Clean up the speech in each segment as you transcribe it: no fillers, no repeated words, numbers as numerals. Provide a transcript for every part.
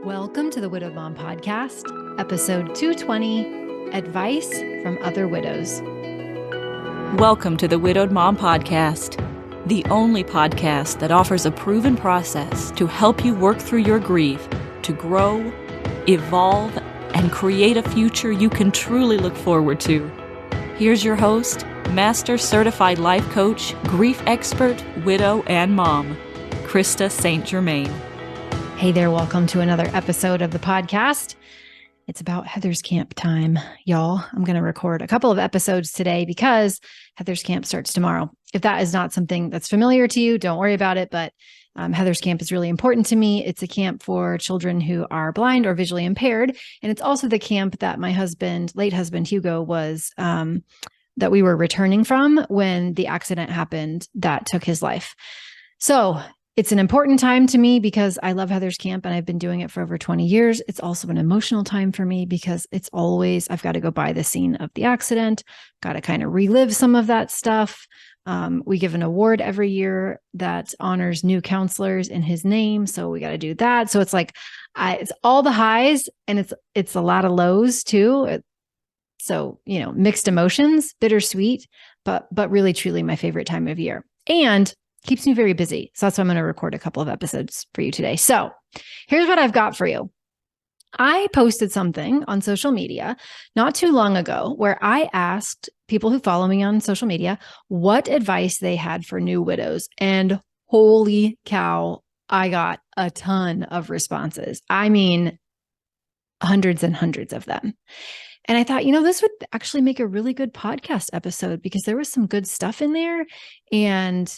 Welcome to the Widowed Mom Podcast, episode 220, Advice from Other Widows. Welcome to the Widowed Mom Podcast, the only podcast that offers a proven process to help you work through your grief, to grow, evolve, and create a future you can truly look forward to. Here's your host, Master Certified Life Coach, grief expert, widow, and mom, Krista St-Germain. Hey there, welcome to another episode of the podcast. It's about Heather's Camp time, y'all. I'm going to record a couple of episodes today because Heather's Camp starts tomorrow. If that is not something that's familiar to you, don't worry about it, but Heather's Camp is really important to me. It's a camp for children who are blind or visually impaired, and it's also the camp that my husband, late husband Hugo, was that we were returning from when the accident happened that took his life. So it's an important time to me because I love Heather's Camp and I've been doing it for over 20 years. It's also an emotional time for me because it's always, I've got to go by the scene of the accident, got to kind of relive some of that stuff. We give an award every year that honors new counselors in his name. So we got to do that. So it's like, it's all the highs and it's a lot of lows too. So, mixed emotions, bittersweet, but really truly my favorite time of year. And keeps me very busy. So that's why I'm going to record a couple of episodes for you today. So here's what I've got for you. I posted something on social media not too long ago where I asked people who follow me on social media what advice they had for new widows. And holy cow, I got a ton of responses. I mean, hundreds and hundreds of them. And I thought, this would actually make a really good podcast episode because there was some good stuff in there. And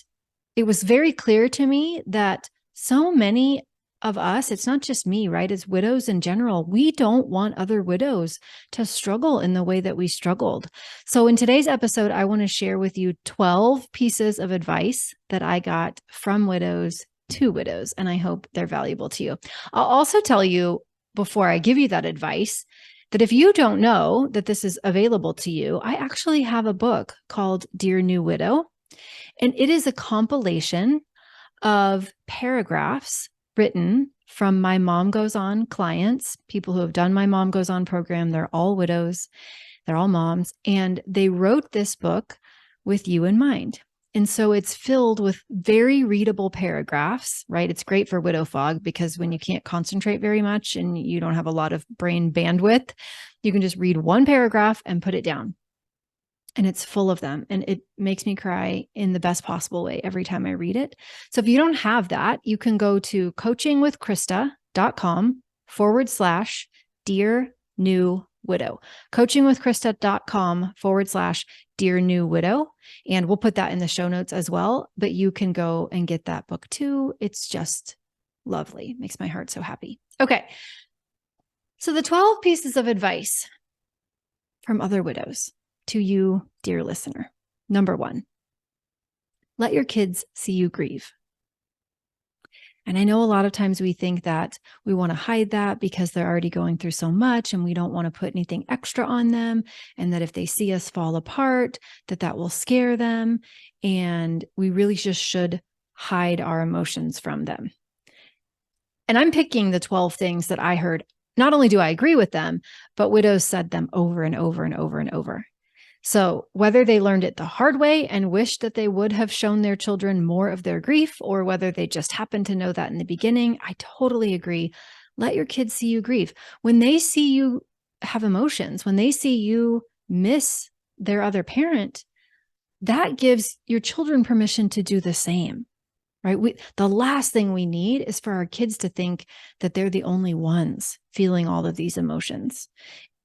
it was very clear to me that so many of us, it's not just me, right? As widows in general, we don't want other widows to struggle in the way that we struggled. So in today's episode, I want to share with you 12 pieces of advice that I got from widows to widows, and I hope they're valuable to you. I'll also tell you before I give you that advice that if you don't know that this is available to you, I actually have a book called Dear New Widow. And it is a compilation of paragraphs written from my Mom Goes On clients, people who have done my Mom Goes On program. They're all widows. They're all moms. And they wrote this book with you in mind. And so it's filled with very readable paragraphs, right? It's great for widow fog because when you can't concentrate very much and you don't have a lot of brain bandwidth, you can just read one paragraph and put it down. And it's full of them. And it makes me cry in the best possible way every time I read it. So if you don't have that, you can go to coachingwithkrista.com/Dear New Widow. coachingwithkrista.com/Dear New Widow. And we'll put that in the show notes as well. But you can go and get that book too. It's just lovely. Makes my heart so happy. Okay. So the 12 pieces of advice from other widows to you, dear listener. Number 1, let your kids see you grieve. And I know a lot of times we think that we want to hide that because they're already going through so much and we don't want to put anything extra on them. And that if they see us fall apart, that will scare them. And we really just should hide our emotions from them. And I'm picking the 12 things that I heard. Not only do I agree with them, but widows said them over and over and over and over. So whether they learned it the hard way and wished that they would have shown their children more of their grief, or whether they just happened to know that in the beginning, I totally agree. Let your kids see you grieve. When they see you have emotions, when they see you miss their other parent, that gives your children permission to do the same, right? The last thing we need is for our kids to think that they're the only ones feeling all of these emotions.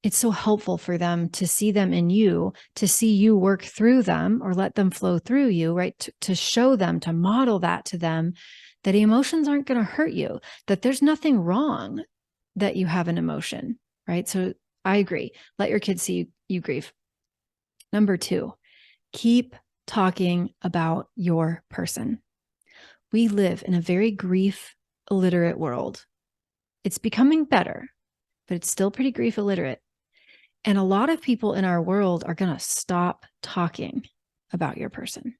It's so helpful for them to see them in you, to see you work through them or let them flow through you, right? To show them, to model that to them, that emotions aren't going to hurt you, that there's nothing wrong that you have an emotion, right? So I agree. Let your kids see you grieve. Number 2, keep talking about your person. We live in a very grief illiterate world. It's becoming better, but it's still pretty grief illiterate. And a lot of people in our world are going to stop talking about your person.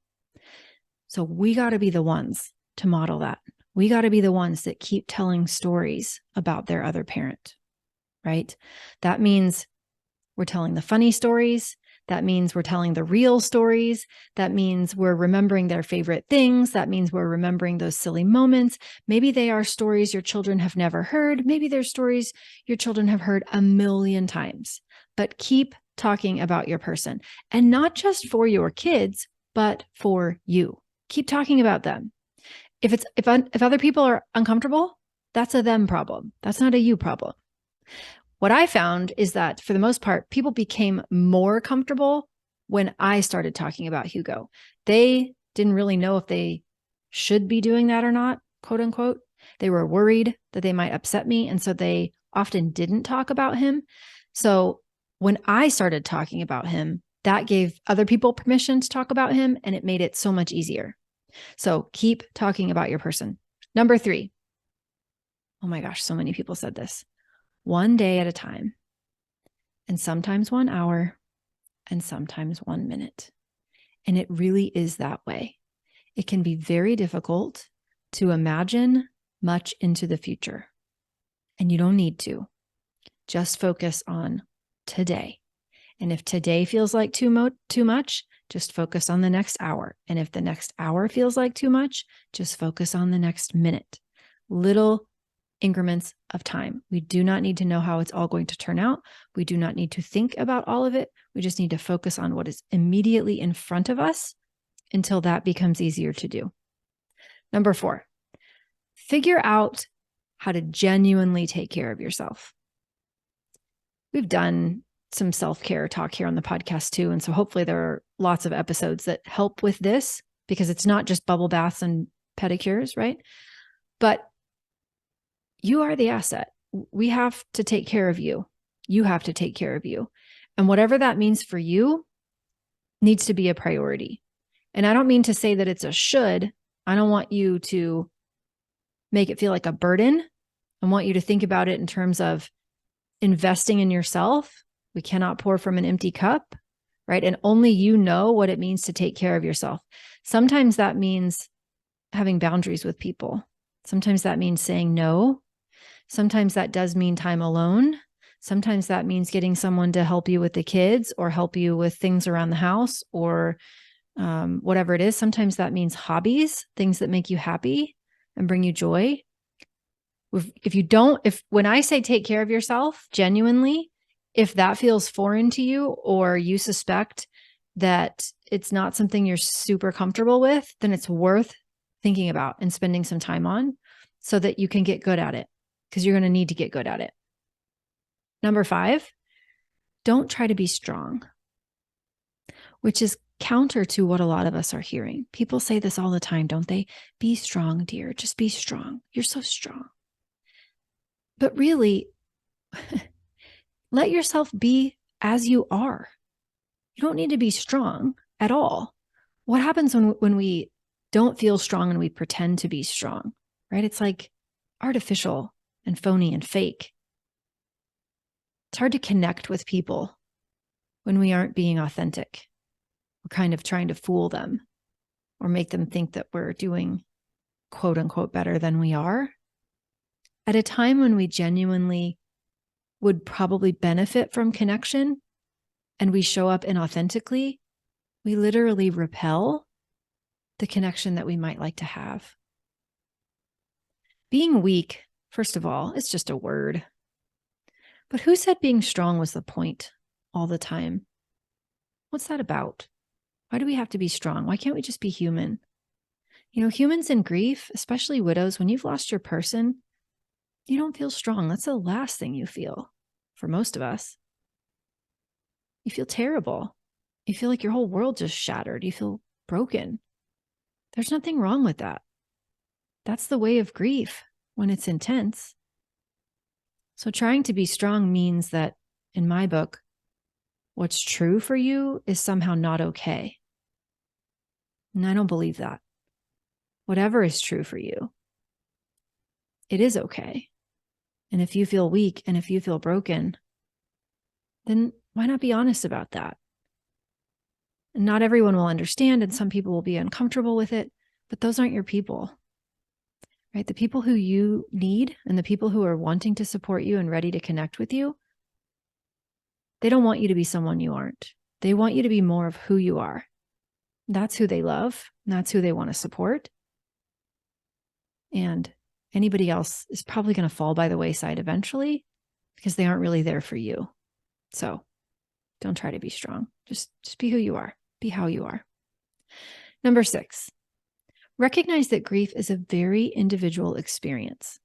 So we got to be the ones to model that. We got to be the ones that keep telling stories about their other parent, right? That means we're telling the funny stories. That means we're telling the real stories. That means we're remembering their favorite things. That means we're remembering those silly moments. Maybe they are stories your children have never heard. Maybe they're stories your children have heard a million times. But keep talking about your person, and not just for your kids, but for you. Keep talking about them. If other people are uncomfortable, that's a them problem. That's not a you problem. What I found is that for the most part, people became more comfortable when I started talking about Hugo. They didn't really know if they should be doing that or not, quote unquote. They were worried that they might upset me. And so they often didn't talk about him. So when I started talking about him, that gave other people permission to talk about him, and it made it so much easier. So keep talking about your person. Number 3. Oh my gosh, so many people said this. One day at a time, and sometimes 1 hour, and sometimes 1 minute. And it really is that way. It can be very difficult to imagine much into the future. And you don't need to. Just focus on today. And if today feels like too much, just focus on the next hour. And if the next hour feels like too much, just focus on the next minute. Little increments of time. We do not need to know how it's all going to turn out. We do not need to think about all of it. We just need to focus on what is immediately in front of us until that becomes easier to do. Number 4, figure out how to genuinely take care of yourself. We've done some self-care talk here on the podcast too. And so hopefully there are lots of episodes that help with this, because it's not just bubble baths and pedicures, right? But you are the asset. We have to take care of you. You have to take care of you. And whatever that means for you needs to be a priority. And I don't mean to say that it's a should. I don't want you to make it feel like a burden. I want you to think about it in terms of investing in yourself. We cannot pour from an empty cup, right? And only you know what it means to take care of yourself. Sometimes that means having boundaries with people. Sometimes that means saying no. Sometimes that does mean time alone. Sometimes that means getting someone to help you with the kids or help you with things around the house or whatever it is. Sometimes that means hobbies, things that make you happy and bring you joy. If when I say take care of yourself genuinely, if that feels foreign to you or you suspect that it's not something you're super comfortable with, then it's worth thinking about and spending some time on so that you can get good at it, because you're going to need to get good at it. Number 5, don't try to be strong, which is counter to what a lot of us are hearing. People say this all the time, don't they? Be strong, dear. Just be strong. You're so strong. But really, let yourself be as you are. You don't need to be strong at all. What happens when we don't feel strong and we pretend to be strong, right? It's like artificial and phony and fake. It's hard to connect with people when we aren't being authentic. We're kind of trying to fool them or make them think that we're doing quote unquote better than we are. At a time when we genuinely would probably benefit from connection and we show up inauthentically, we literally repel the connection that we might like to have. Being weak, first of all, it's just a word. But who said being strong was the point all the time? What's that about? Why do we have to be strong? Why can't we just be human? You know, humans in grief, especially widows, when you've lost your person, you don't feel strong. That's the last thing you feel for most of us. You feel terrible. You feel like your whole world just shattered. You feel broken. There's nothing wrong with that. That's the way of grief when it's intense. So trying to be strong means that, in my book, what's true for you is somehow not okay. And I don't believe that. Whatever is true for you, it is okay. And if you feel weak and if you feel broken, then why not be honest about that? And not everyone will understand, and some people will be uncomfortable with it, but those aren't your people. right? The people who you need and the people who are wanting to support you and ready to connect with you, they don't want you to be someone you aren't. They want you to be more of who you are. That's who they love. And that's who they want to support. And anybody else is probably going to fall by the wayside eventually because they aren't really there for you. So don't try to be strong. Just be who you are. Be how you are. Number 6, recognize that grief is a very individual experience.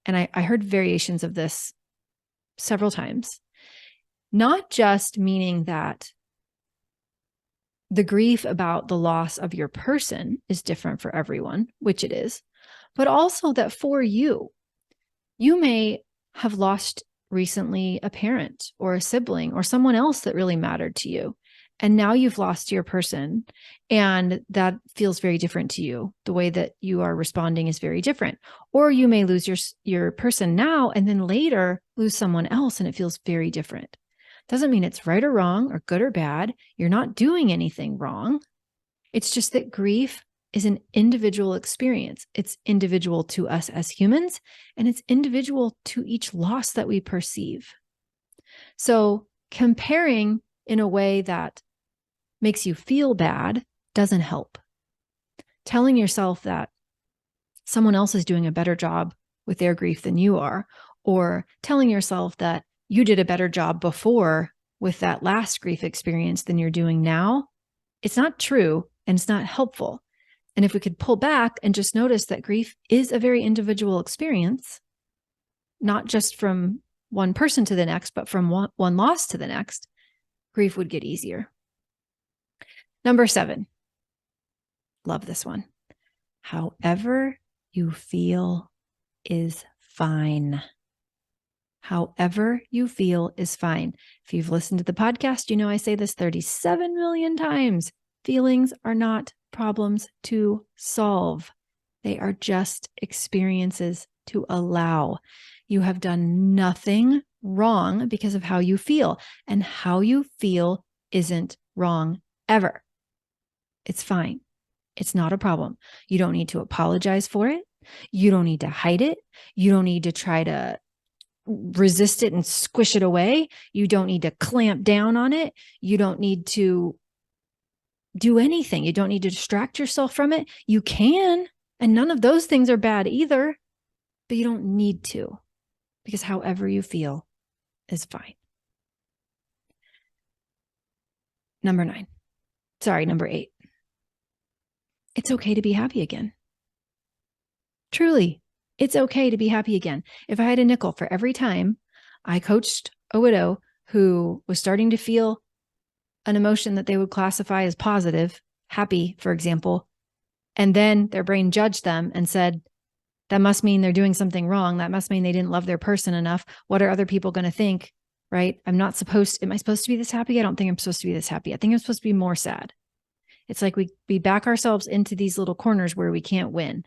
And I heard variations of this several times, not just meaning that the grief about the loss of your person is different for everyone, which it is, but also that for you, you may have lost recently a parent or a sibling or someone else that really mattered to you. And now you've lost your person, and that feels very different to you. The way that you are responding is very different. Or you may lose your person now and then later lose someone else, and it feels very different. Doesn't mean it's right or wrong or good or bad. You're not doing anything wrong. It's just that grief is an individual experience. It's individual to us as humans, and it's individual to each loss that we perceive. So comparing in a way that makes you feel bad doesn't help. Telling yourself that someone else is doing a better job with their grief than you are, or telling yourself that you did a better job before with that last grief experience than you're doing now, it's not true and it's not helpful. And if we could pull back and just notice that grief is a very individual experience, not just from one person to the next, but from one loss to the next, grief would get easier. Number 7, love this one. However you feel is fine. However you feel is fine. If you've listened to the podcast, you know I say this 37 million times. Feelings are not problems to solve. They are just experiences to allow. You have done nothing wrong because of how you feel, and how you feel isn't wrong ever. It's fine. It's not a problem. You don't need to apologize for it. You don't need to hide it. You don't need to try to resist it and squish it away. You don't need to clamp down on it. You don't need to do anything. You don't need to distract yourself from it. You can, and none of those things are bad either, but you don't need to, because however you feel is fine. Number 8. It's okay to be happy again. Truly, it's okay to be happy again. If I had a nickel for every time I coached a widow who was starting to feel an emotion that they would classify as positive, happy, for example, and then their brain judged them and said, that must mean they're doing something wrong. That must mean they didn't love their person enough. What are other people going to think? Right? Am I supposed to be this happy? I don't think I'm supposed to be this happy. I think I'm supposed to be more sad. It's like we back ourselves into these little corners where we can't win.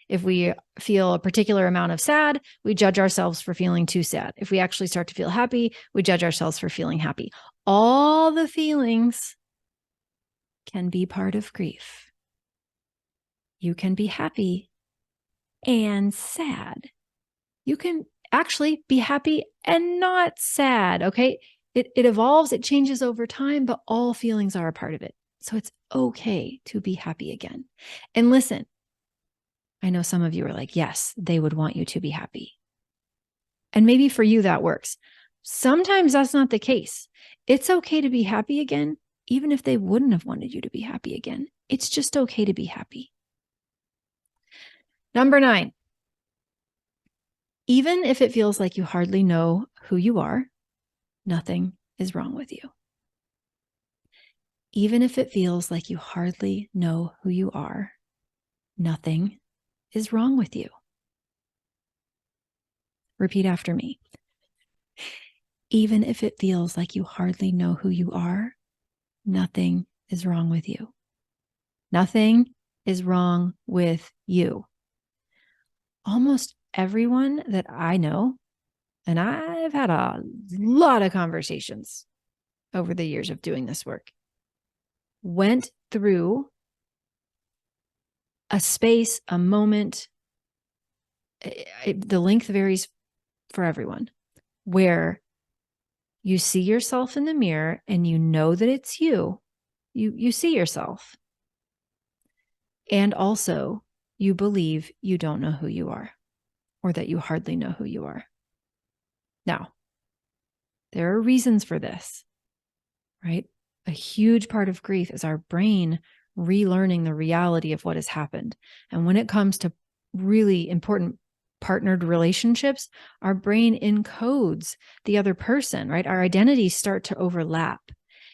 If we feel a particular amount of sad, we judge ourselves for feeling too sad. If we actually start to feel happy, we judge ourselves for feeling happy. All the feelings can be part of grief. You can be happy and sad. You can actually be happy and not sad, okay? It evolves, it changes over time, but all feelings are a part of it. So it's okay to be happy again. And listen, I know some of you are like, yes, they would want you to be happy. And maybe for you that works. Sometimes that's not the case. It's okay to be happy again, even if they wouldn't have wanted you to be happy again. It's just okay to be happy. Number 9, even if it feels like you hardly know who you are, nothing is wrong with you. Even if it feels like you hardly know who you are, nothing is wrong with you. Repeat after me. Even if it feels like you hardly know who you are, nothing is wrong with you. Nothing is wrong with you. Almost everyone that I know, and I've had a lot of conversations over the years of doing this work, went through a space, a moment, the length varies for everyone, where you see yourself in the mirror and you know that it's you. You see yourself. And also you believe you don't know who you are, or that you hardly know who you are. Now, there are reasons for this, right? A huge part of grief is our brain relearning the reality of what has happened. And when it comes to really important partnered relationships, our brain encodes the other person, right? Our identities start to overlap.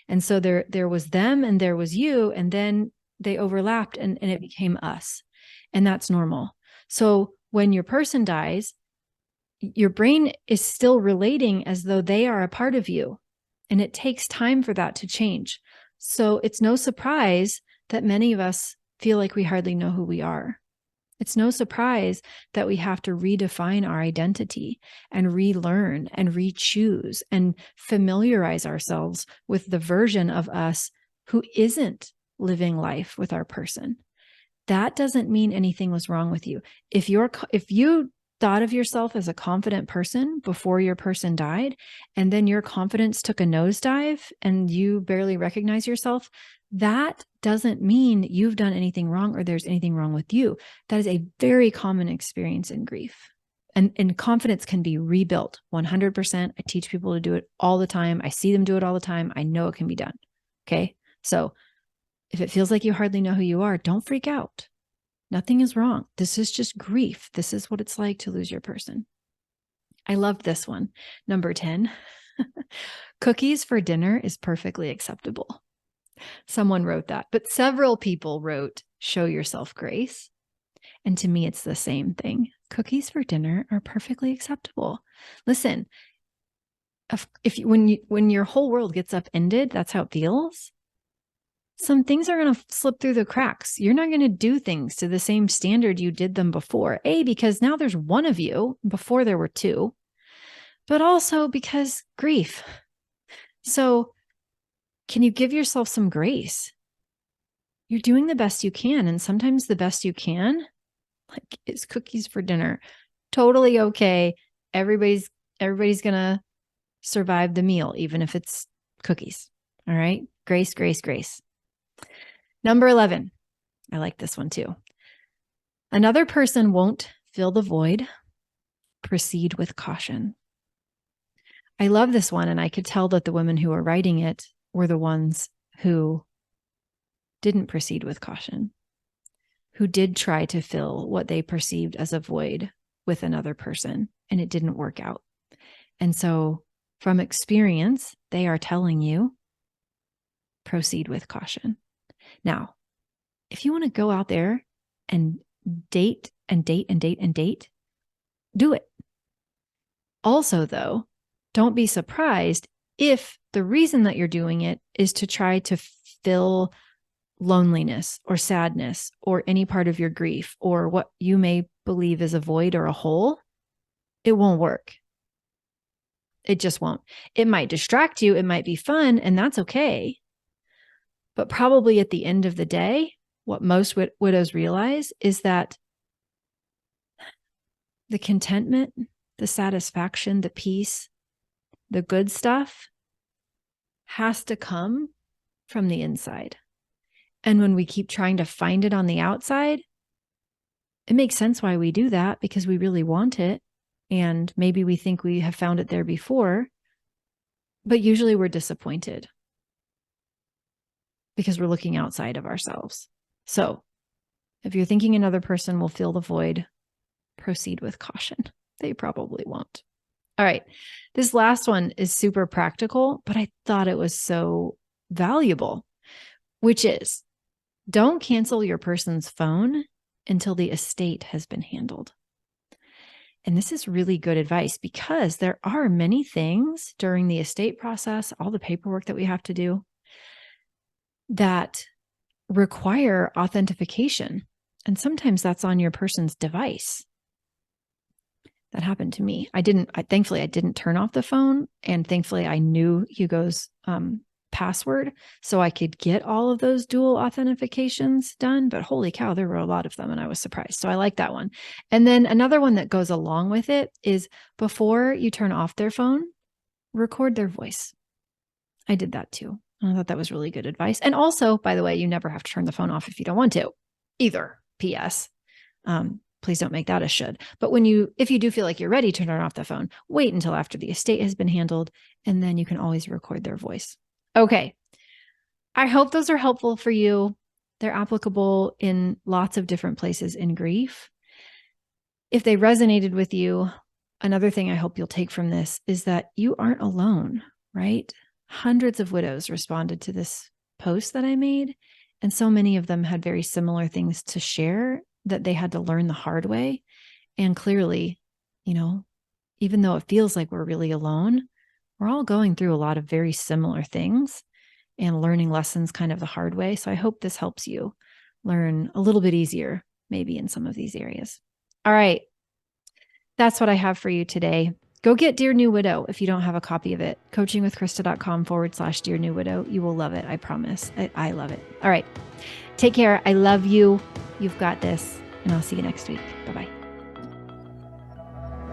And so there was them and there was you, and then they overlapped and it became us. And that's normal. So when your person dies, your brain is still relating as though they are a part of you. And it takes time for that to change. So it's no surprise that many of us feel like we hardly know who we are. It's no surprise that we have to redefine our identity and relearn and re-choose and familiarize ourselves with the version of us who isn't living life with our person. That doesn't mean anything was wrong with you. If you thought of yourself as a confident person before your person died, and then your confidence took a nosedive and you barely recognize yourself, that doesn't mean you've done anything wrong or there's anything wrong with you. That is a very common experience in grief. And confidence can be rebuilt 100%. I teach people to do it all the time. I see them do it all the time. I know it can be done. Okay. So if it feels like you hardly know who you are, don't freak out. Nothing is wrong. This is just grief. This is what it's like to lose your person. I love this one. Number 10, cookies for dinner is perfectly acceptable. Someone wrote that, but several people wrote, show yourself grace. And to me, it's the same thing. Cookies for dinner are perfectly acceptable. Listen, when your whole world gets upended, that's how it feels. Some things are going to slip through the cracks. You're not going to do things to the same standard you did them before. Because now there's one of you, before there were two, but also because grief. So can you give yourself some grace? You're doing the best you can. And sometimes the best you can, like, is cookies for dinner. Totally okay. Everybody's going to survive the meal, even if it's cookies. All right. Grace, grace, grace. Number 11. I like this one too. Another person won't fill the void. Proceed with caution. I love this one. And I could tell that the women who were writing it were the ones who didn't proceed with caution, who did try to fill what they perceived as a void with another person, and it didn't work out. And so from experience, they are telling you, proceed with caution. Now, if you want to go out there and date and date and date and date, do it. Also, though, don't be surprised if the reason that you're doing it is to try to fill loneliness or sadness or any part of your grief or what you may believe is a void or a hole. It won't work. It just won't. It might distract you. It might be fun, and that's okay. But probably at the end of the day, what most widows realize is that the contentment, the satisfaction, the peace, the good stuff has to come from the inside. And when we keep trying to find it on the outside, it makes sense why we do that, because we really want it. And maybe we think we have found it there before, but usually we're disappointed because we're looking outside of ourselves. So if you're thinking another person will fill the void, proceed with caution. They probably won't. All right. This last one is super practical, but I thought it was so valuable, which is, don't cancel your person's phone until the estate has been handled. And this is really good advice, because there are many things during the estate process, all the paperwork that we have to do, that require authentication. And sometimes that's on your person's device. That happened to me. Thankfully I didn't turn off the phone. And thankfully I knew Hugo's password so I could get all of those dual authentications done. But holy cow, there were a lot of them and I was surprised. So I like that one. And then another one that goes along with it is before you turn off their phone, record their voice. I did that too. I thought that was really good advice. And also, by the way, you never have to turn the phone off if you don't want to either. P.S. Please don't make that a should. But if you do feel like you're ready to turn off the phone, wait until after the estate has been handled, and then you can always record their voice. Okay. I hope those are helpful for you. They're applicable in lots of different places in grief. If they resonated with you, another thing I hope you'll take from this is that you aren't alone, right? Hundreds of widows responded to this post that I made, and so many of them had very similar things to share that they had to learn the hard way. And clearly, even though it feels like we're really alone, we're all going through a lot of very similar things and learning lessons kind of the hard way. So I hope this helps you learn a little bit easier, maybe in some of these areas. All right. That's what I have for you today. Go get Dear New Widow if you don't have a copy of it. coachingwithkrista.com/Dear New Widow. You will love it. I promise. I love it. All right. Take care. I love you. You've got this. And I'll see you next week. Bye-bye.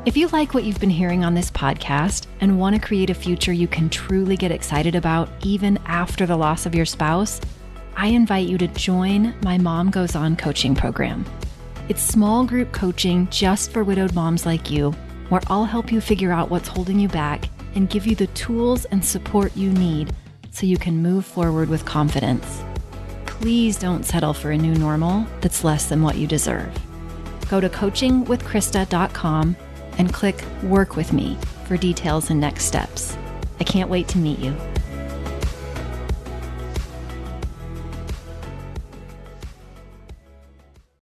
If you like what you've been hearing on this podcast and want to create a future you can truly get excited about even after the loss of your spouse, I invite you to join my Mom Goes On coaching program. It's small group coaching just for widowed moms like you, where I'll help you figure out what's holding you back and give you the tools and support you need so you can move forward with confidence. Please don't settle for a new normal that's less than what you deserve. Go to coachingwithkrista.com and click Work With Me for details and next steps. I can't wait to meet you.